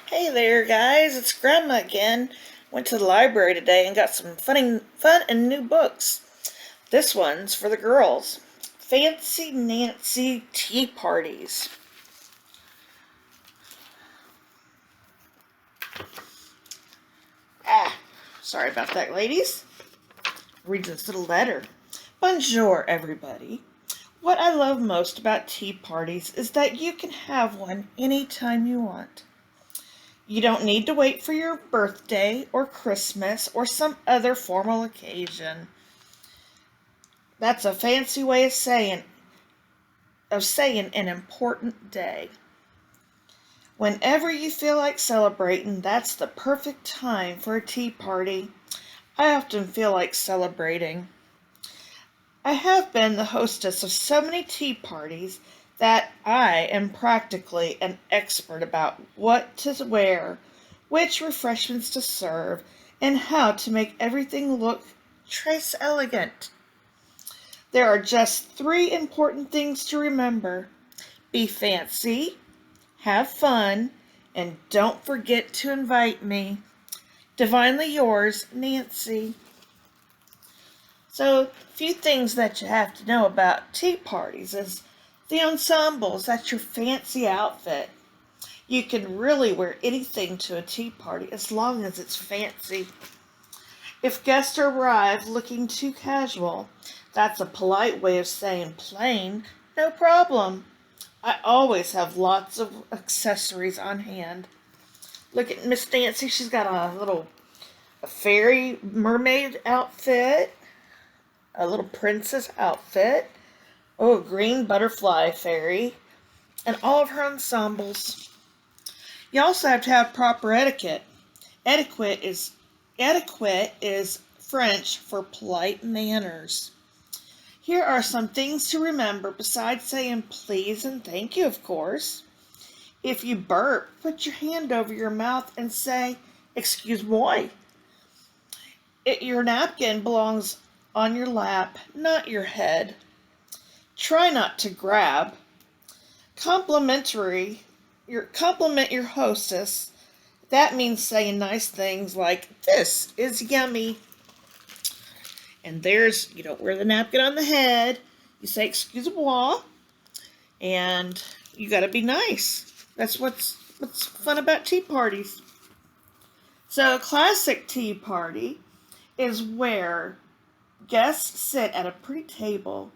Hey there, guys. It's Grandma again. Went to the library today and got some fun and new books. This one's for the girls. Fancy Nancy Tea Parties. Sorry about that, ladies. Read this little letter. Bonjour, everybody. What I love most about tea parties is that you can have one anytime you want. You don't need to wait for your birthday or Christmas or some other formal occasion. That's a fancy way of saying an important day. Whenever you feel like celebrating, that's the perfect time for a tea party. I often feel like celebrating. I have been the hostess of so many tea parties that I am practically an expert about what to wear, which refreshments to serve, and how to make everything look très elegant. There are just 3 important things to remember. Be fancy, have fun, and don't forget to invite me. Divinely yours, Nancy. So, a few things that you have to know about tea parties is the ensembles. That's your fancy outfit. You can really wear anything to a tea party as long as it's fancy. If guests arrive looking too casual, that's a polite way of saying plain, no problem. I always have lots of accessories on hand. Look at Miss Nancy. She's got a fairy mermaid outfit, a little princess outfit, a green butterfly fairy, and all of her ensembles. You also have to have proper etiquette. Etiquette is French for polite manners. Here are some things to remember besides saying please and thank you, of course. If you burp, put your hand over your mouth and say, excuse-moi. Your napkin belongs on your lap, not your head. Try not to grab. Compliment your hostess. That means saying nice things like, this is yummy. And you don't wear the napkin on the head. You say, excuse-moi. And you gotta be nice. That's what's fun about tea parties. So a classic tea party is where guests sit at a pretty table.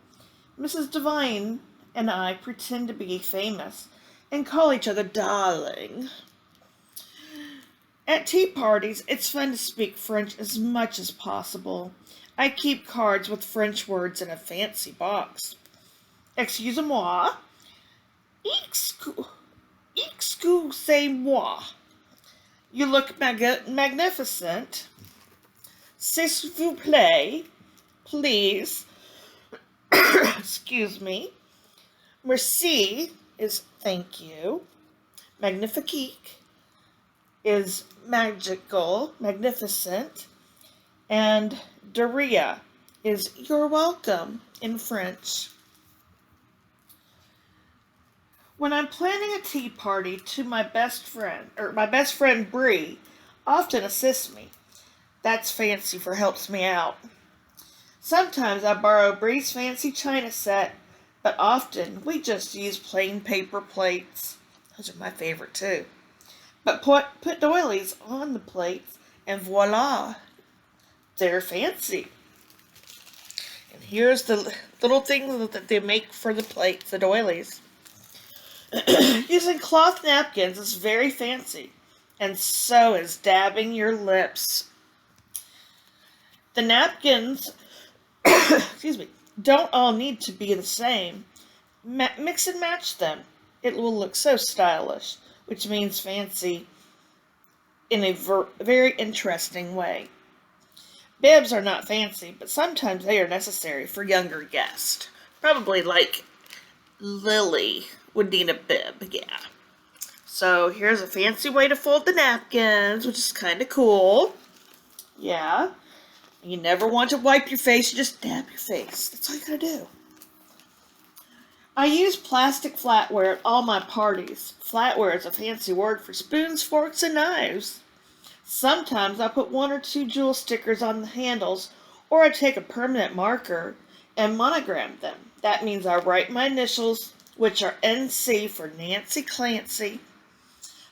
Mrs. Devine and I pretend to be famous and call each other darling. At tea parties, it's fun to speak French as much as possible. I keep cards with French words in a fancy box. Excusez-moi. Excusez-moi. You look magnificent. S'il vous plaît. Please. Excuse me. Merci is thank you. Magnifique is magical, magnificent. And Daria is you're welcome in French. When I'm planning a tea party to my best friend Bree often assists me. That's fancy for helps me out. Sometimes I borrow Bree's fancy china set, but often we just use plain paper plates. Those are my favorite too. But put doilies on the plates and voila, they're fancy. And here's the little things that they make for the plates, the doilies. Using cloth napkins is very fancy, and so is dabbing your lips. The napkins, excuse me, don't all need to be the same. Mix and match them. It will look so stylish, which means fancy in a very interesting way. Bibs are not fancy, but sometimes they are necessary for younger guests. Probably like Lily would need a bib, yeah. So here's a fancy way to fold the napkins, which is kind of cool. Yeah. You never want to wipe your face, you just dab your face. That's all you gotta do. I use plastic flatware at all my parties. Flatware is a fancy word for spoons, forks, and knives. Sometimes I put one or two jewel stickers on the handles, or I take a permanent marker and monogram them. That means I write my initials, which are NC for Nancy Clancy.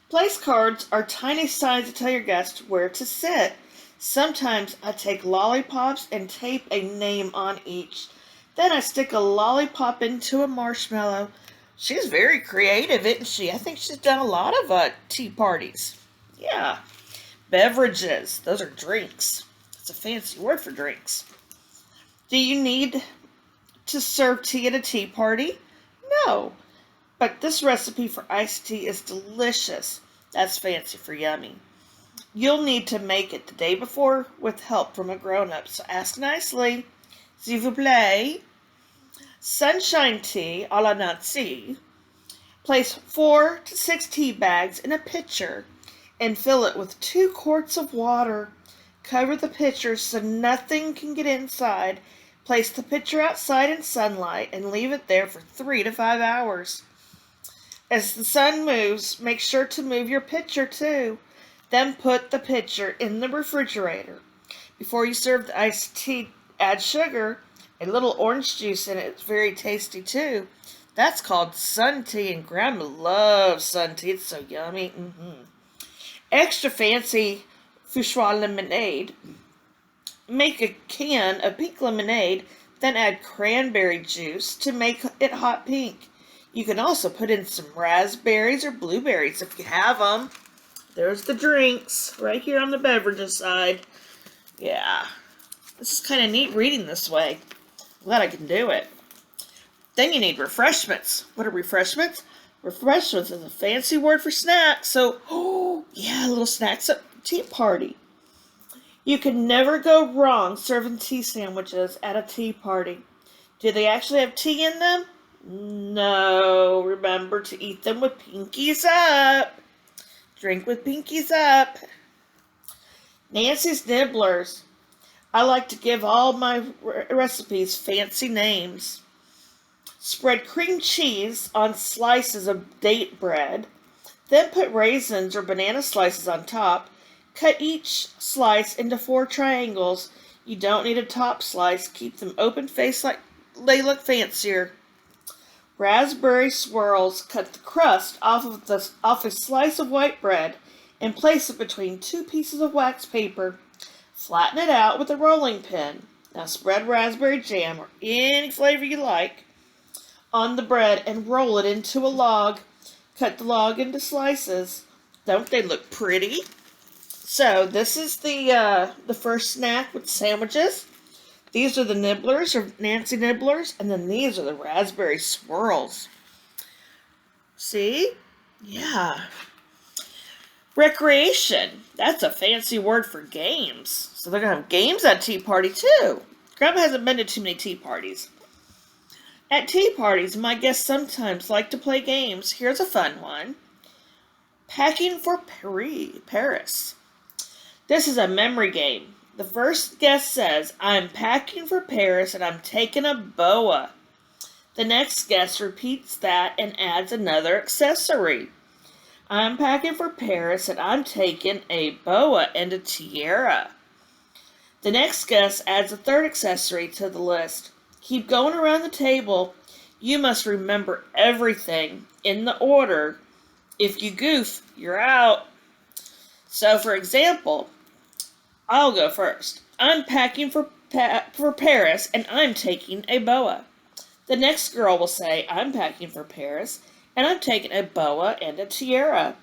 Place cards are tiny signs to tell your guests where to sit. Sometimes I take lollipops and tape a name on each. Then I stick a lollipop into a marshmallow. She's very creative, isn't she? I think she's done a lot of tea parties. Yeah. Beverages. Those are drinks. It's a fancy word for drinks. Do you need to serve tea at a tea party? No. But this recipe for iced tea is delicious. That's fancy for yummy. You'll need to make it the day before with help from a grown-up, so ask nicely. S'il vous plaît. Sunshine tea a la Nancy. Place 4 to 6 tea bags in a pitcher and fill it with 2 quarts of water. Cover the pitcher so nothing can get inside. Place the pitcher outside in sunlight and leave it there for 3 to 5 hours. As the sun moves, make sure to move your pitcher too. Then put the pitcher in the refrigerator. Before you serve the iced tea, add sugar, a little orange juice in it. It's very tasty too. That's called sun tea, and Grandma loves sun tea. It's so yummy. Extra fancy Fouchois lemonade. Make a can of pink lemonade, then add cranberry juice to make it hot pink. You can also put in some raspberries or blueberries if you have them. There's the drinks right here on the beverages side. Yeah, this is kind of neat reading this way. Glad I can do it. Then you need refreshments. What are refreshments? Refreshments is a fancy word for snacks. So, little snacks at a tea party. You can never go wrong serving tea sandwiches at a tea party. Do they actually have tea in them? No. Remember to eat them with pinkies up. Drink with pinkies up. Nancy's Nibblers. I like to give all my recipes fancy names. Spread cream cheese on slices of date bread. Then put raisins or banana slices on top. Cut each slice into 4 triangles. You don't need a top slice. Keep them open-faced like they look fancier. Raspberry swirls. Cut the crust off a slice of white bread and place it between 2 pieces of wax paper. Flatten it out with a rolling pin. Now spread raspberry jam or any flavor you like on the bread and roll it into a log. Cut the log into slices. Don't they look pretty? So this is the first snack with sandwiches. These are the Nibblers, or Nancy Nibblers, and then these are the raspberry swirls. See? Yeah. Recreation. That's a fancy word for games. So they're going to have games at a tea party too. Grandma hasn't been to too many tea parties. At tea parties, my guests sometimes like to play games. Here's a fun one. Packing for Paris. This is a memory game. The first guest says, I'm packing for Paris and I'm taking a boa. The next guest repeats that and adds another accessory. I'm packing for Paris and I'm taking a boa and a tiara. The next guest adds a third accessory to the list. Keep going around the table. You must remember everything in the order. If you goof, you're out. So, for example, I'll go first. I'm packing for Paris and I'm taking a boa. The next girl will say, I'm packing for Paris and I'm taking a boa and a tiara.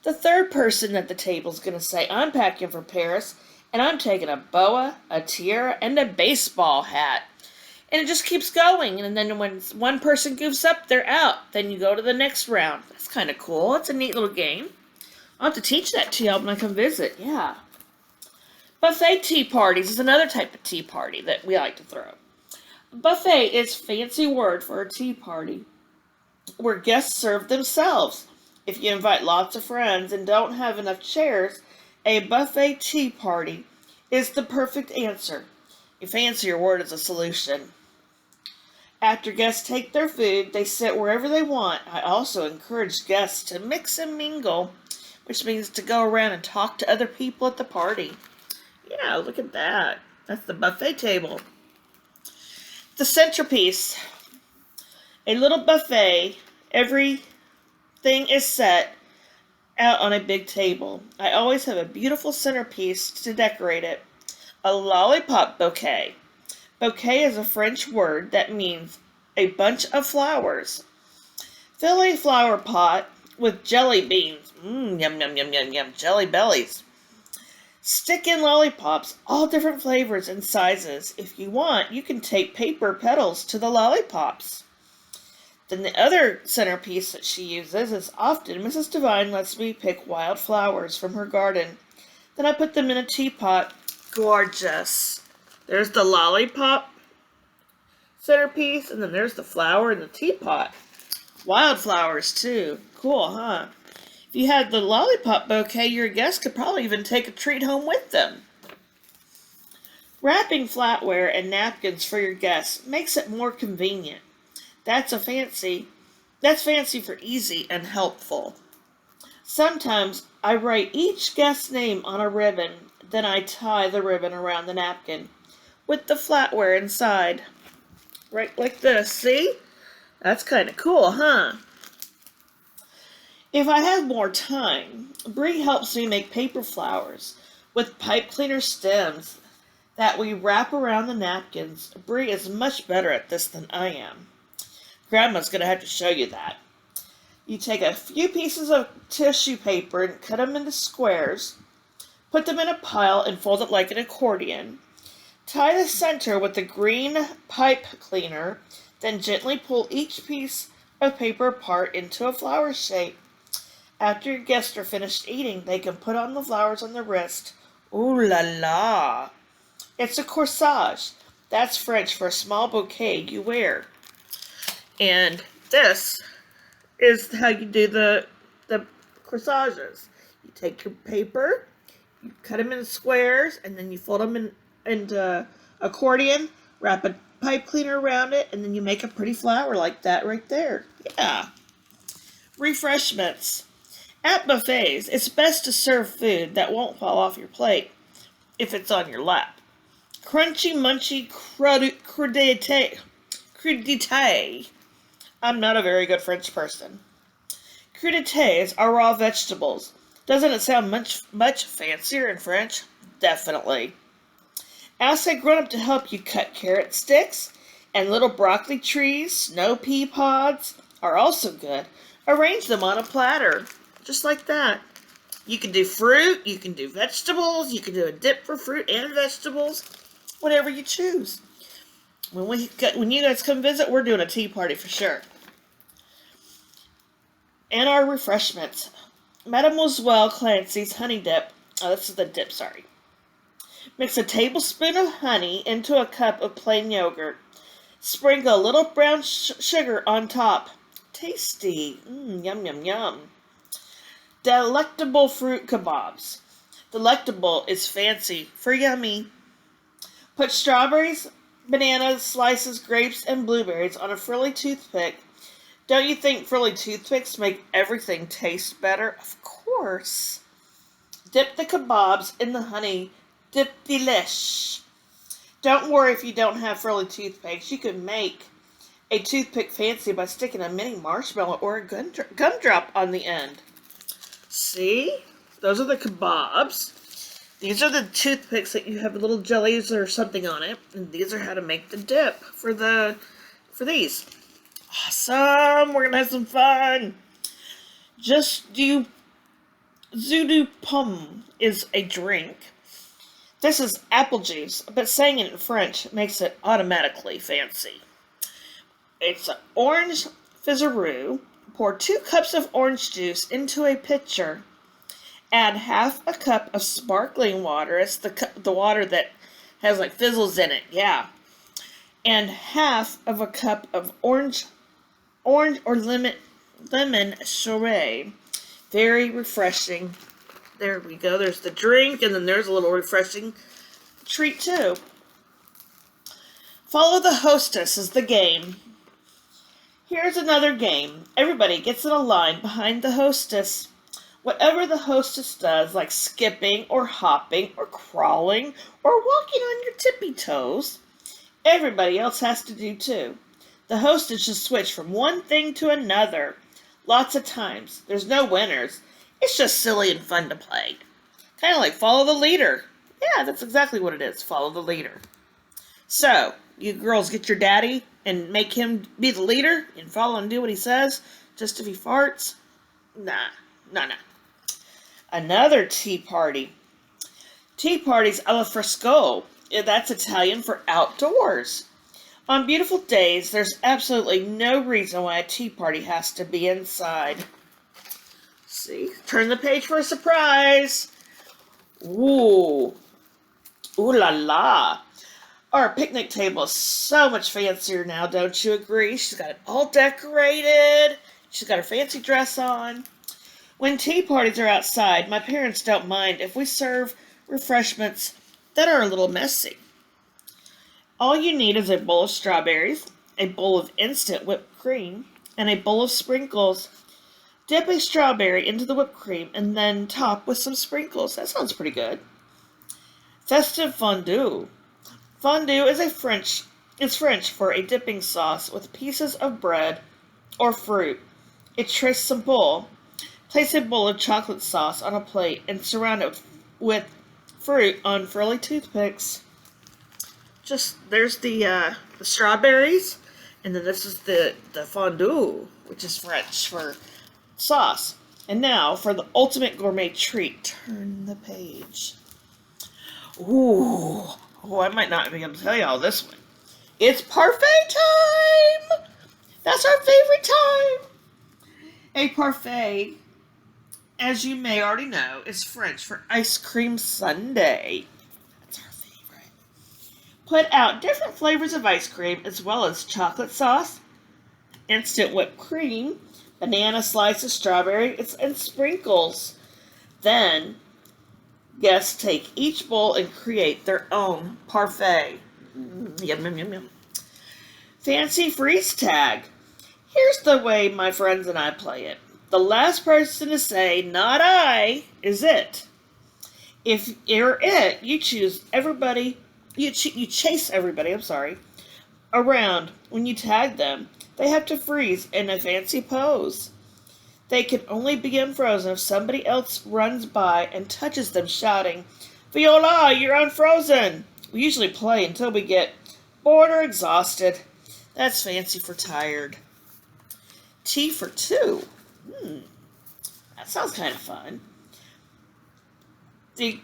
The third person at the table is going to say, I'm packing for Paris and I'm taking a boa, a tiara, and a baseball hat. And it just keeps going. And then when one person goofs up, they're out. Then you go to the next round. That's kind of cool. It's a neat little game. I'll have to teach that to y'all when I come visit. Yeah. Buffet tea parties is another type of tea party that we like to throw. Buffet is a fancy word for a tea party where guests serve themselves. If you invite lots of friends and don't have enough chairs, a buffet tea party is the perfect answer. A fancier word is a solution. After guests take their food, they sit wherever they want. I also encourage guests to mix and mingle, which means to go around and talk to other people at the party. Yeah, look at that. That's the buffet table. The centerpiece. A little buffet. Everything is set out on a big table. I always have a beautiful centerpiece to decorate it. A lollipop bouquet. Bouquet is a French word that means a bunch of flowers. Fill a flower pot with jelly beans. Yum, yum, yum, yum, yum. Jelly bellies. Stick in lollipops, all different flavors and sizes. If you want, you can tape paper petals to the lollipops. Then the other centerpiece that she uses is often Mrs. Devine lets me pick wild flowers from her garden. Then I put them in a teapot. Gorgeous. There's the lollipop centerpiece, and then there's the flower in the teapot. Wildflowers, too. Cool, huh? If you had the lollipop bouquet, your guests could probably even take a treat home with them. Wrapping flatware and napkins for your guests makes it more convenient. That's fancy for easy and helpful. Sometimes I write each guest's name on a ribbon, then I tie the ribbon around the napkin with the flatware inside. Right like this, see? That's kind of cool, huh? If I have more time, Brie helps me make paper flowers with pipe cleaner stems that we wrap around the napkins. Brie is much better at this than I am. Grandma's going to have to show you that. You take a few pieces of tissue paper and cut them into squares. Put them in a pile and fold it like an accordion. Tie the center with the green pipe cleaner, then gently pull each piece of paper apart into a flower shape. After your guests are finished eating, they can put on the flowers on their wrist. Ooh la la! It's a corsage. That's French for a small bouquet you wear. And this is how you do the corsages. You take your paper, you cut them in squares, and then you fold them into accordion, wrap a pipe cleaner around it, and then you make a pretty flower like that right there. Yeah. Refreshments. At buffets, it's best to serve food that won't fall off your plate if it's on your lap. Crunchy, munchy crudité. I'm not a very good French person. Crudités are raw vegetables. Doesn't it sound much fancier in French? Definitely. Ask a grown-up to help you cut carrot sticks, and little broccoli trees, snow pea pods are also good. Arrange them on a platter, just like that. You can do fruit, you can do vegetables, you can do a dip for fruit and vegetables, whatever you choose. When you guys come visit, we're doing a tea party for sure. And our refreshments. Mademoiselle Clancy's honey dip. Oh, this is the dip, sorry. Mix a tablespoon of honey into a cup of plain yogurt. Sprinkle a little brown sugar on top. Tasty. Yum, yum, yum. Delectable fruit kabobs. Delectable is fancy for yummy. Put strawberries, bananas, slices, grapes, and blueberries on a frilly toothpick. Don't you think frilly toothpicks make everything taste better? Of course. Dip the kabobs in the honey. Dip delish. Don't worry if you don't have frilly toothpicks. You can make a toothpick fancy by sticking a mini marshmallow or a gumdrop on the end. See? Those are the kabobs. These are the toothpicks that you have little jellies or something on it. And these are how to make the dip for these. Awesome! We're gonna have some fun! Just do Zudu Pum is a drink. This is apple juice, but saying it in French makes it automatically fancy. It's an orange fizzaroo. Pour 2 cups of orange juice into a pitcher. Add half a cup of sparkling water. It's the water that has like fizzles in it, yeah. And half of a cup of orange or lemon puree. Very refreshing. There we go. There's the drink, and then there's a little refreshing treat too. Follow the hostess is the game. Here's another game. Everybody gets in a line behind the hostess. Whatever the hostess does, like skipping or hopping or crawling or walking on your tippy toes, everybody else has to do too. The hostess just switch from one thing to another. Lots of times. There's no winners. It's just silly and fun to play. Kind of like follow the leader. Yeah, that's exactly what it is. Follow the leader. So, you girls get your daddy and make him be the leader and follow and do what he says just if he farts? Nah. Another tea party. Tea parties alla fresco. That's Italian for outdoors. On beautiful days, there's absolutely no reason why a tea party has to be inside. See? Turn the page for a surprise. Ooh. Ooh la la. Our picnic table is so much fancier now, don't you agree? She's got it all decorated. She's got her fancy dress on. When tea parties are outside, my parents don't mind if we serve refreshments that are a little messy. All you need is a bowl of strawberries, a bowl of instant whipped cream, and a bowl of sprinkles. Dip a strawberry into the whipped cream and then top with some sprinkles. That sounds pretty good. Festive fondue. Fondue is French for a dipping sauce with pieces of bread or fruit. It's très simple. Place a bowl of chocolate sauce on a plate and surround it with fruit on frilly toothpicks. There's the strawberries, and then this is the fondue, which is French for sauce. And now for the ultimate gourmet treat. Turn the page. Ooh. Oh, I might not be able to tell you all this one. It's parfait time! That's our favorite time! A parfait, as you may already know, is French for ice cream sundae. That's our favorite. Put out different flavors of ice cream as well as chocolate sauce, instant whipped cream, banana slices, strawberry, and sprinkles. Then, guests take each bowl and create their own parfait. Yum. Fancy freeze tag. Here's the way my friends and I play it. The last person to say, not I, is it. If you're it, you choose everybody, you chase everybody, around. When you tag them, they have to freeze in a fancy pose. They can only be unfrozen if somebody else runs by and touches them shouting, Viola, you're unfrozen! We usually play until we get bored or exhausted. That's fancy for tired. Tea for two. That sounds kind of fun. The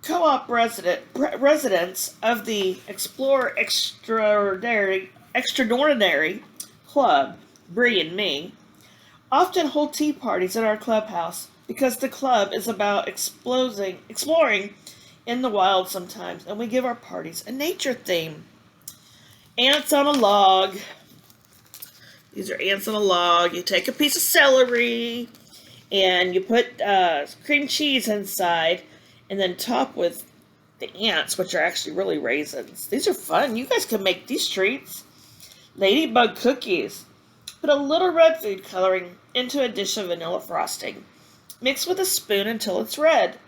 co-op residents of the Explore Extraordinary Club, Bree and me, often hold tea parties at our clubhouse because the club is about exploring in the wild sometimes, and we give our parties a nature theme. Ants on a log. These are ants on a log. You take a piece of celery and you put cream cheese inside and then top with the ants, which are actually really raisins. These are fun. You guys can make these treats. Ladybug cookies. Put a little red food coloring into a dish of vanilla frosting. Mix with a spoon until it's red.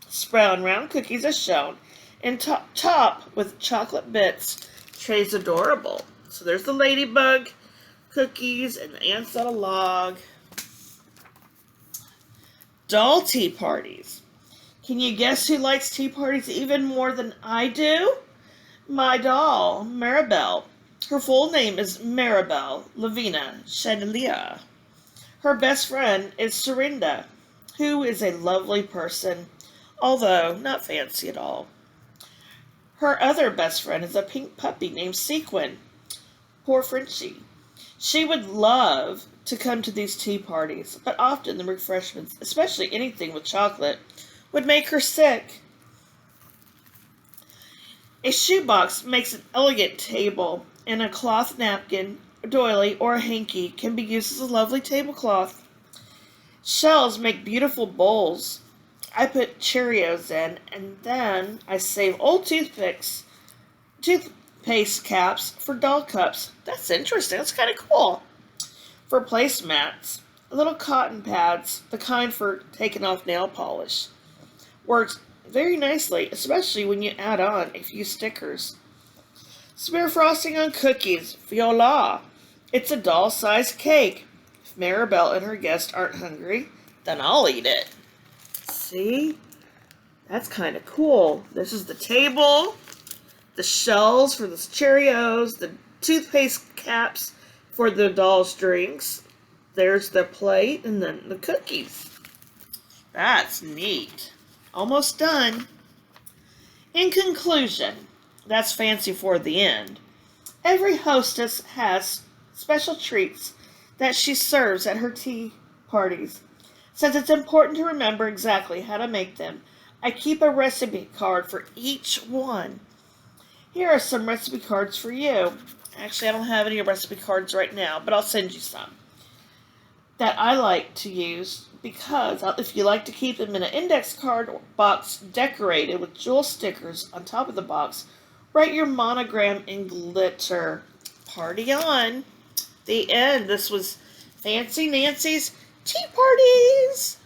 Spread on round cookies as shown and top with chocolate bits. Trays adorable. So there's the ladybug cookies and the ants on a log. Doll tea parties. Can you guess who likes tea parties even more than I do? My doll, Maribel. Her full name is Maribel Lavina Chandelier. Her best friend is Serinda, who is a lovely person, although not fancy at all. Her other best friend is a pink puppy named Sequin. Poor Frenchie. She would love to come to these tea parties, but often the refreshments, especially anything with chocolate, would make her sick. A shoebox makes an elegant table, and a cloth napkin, a doily, or a hanky can be used as a lovely tablecloth. Shells make beautiful bowls. I put Cheerios in, and then I save old toothpicks paste caps for doll cups. That's interesting. That's kind of cool. For placemats, little cotton pads, the kind for taking off nail polish. Works very nicely, especially when you add on a few stickers. Smear frosting on cookies. Voila! It's a doll-sized cake. If Maribel and her guests aren't hungry, then I'll eat it. See? That's kind of cool. This is the table, the shells for the Cheerios, the toothpaste caps for the doll's drinks. There's the plate, and then the cookies. That's neat. Almost done. In conclusion, that's fancy for the end. Every hostess has special treats that she serves at her tea parties. Since it's important to remember exactly how to make them, I keep a recipe card for each one. Here are some recipe cards for you. Actually, I don't have any recipe cards right now, but I'll send you some that I like to use because if you like to keep them in an index card box decorated with jewel stickers on top of the box, write your monogram in glitter. Party on. The end. This was Fancy Nancy's Tea Parties.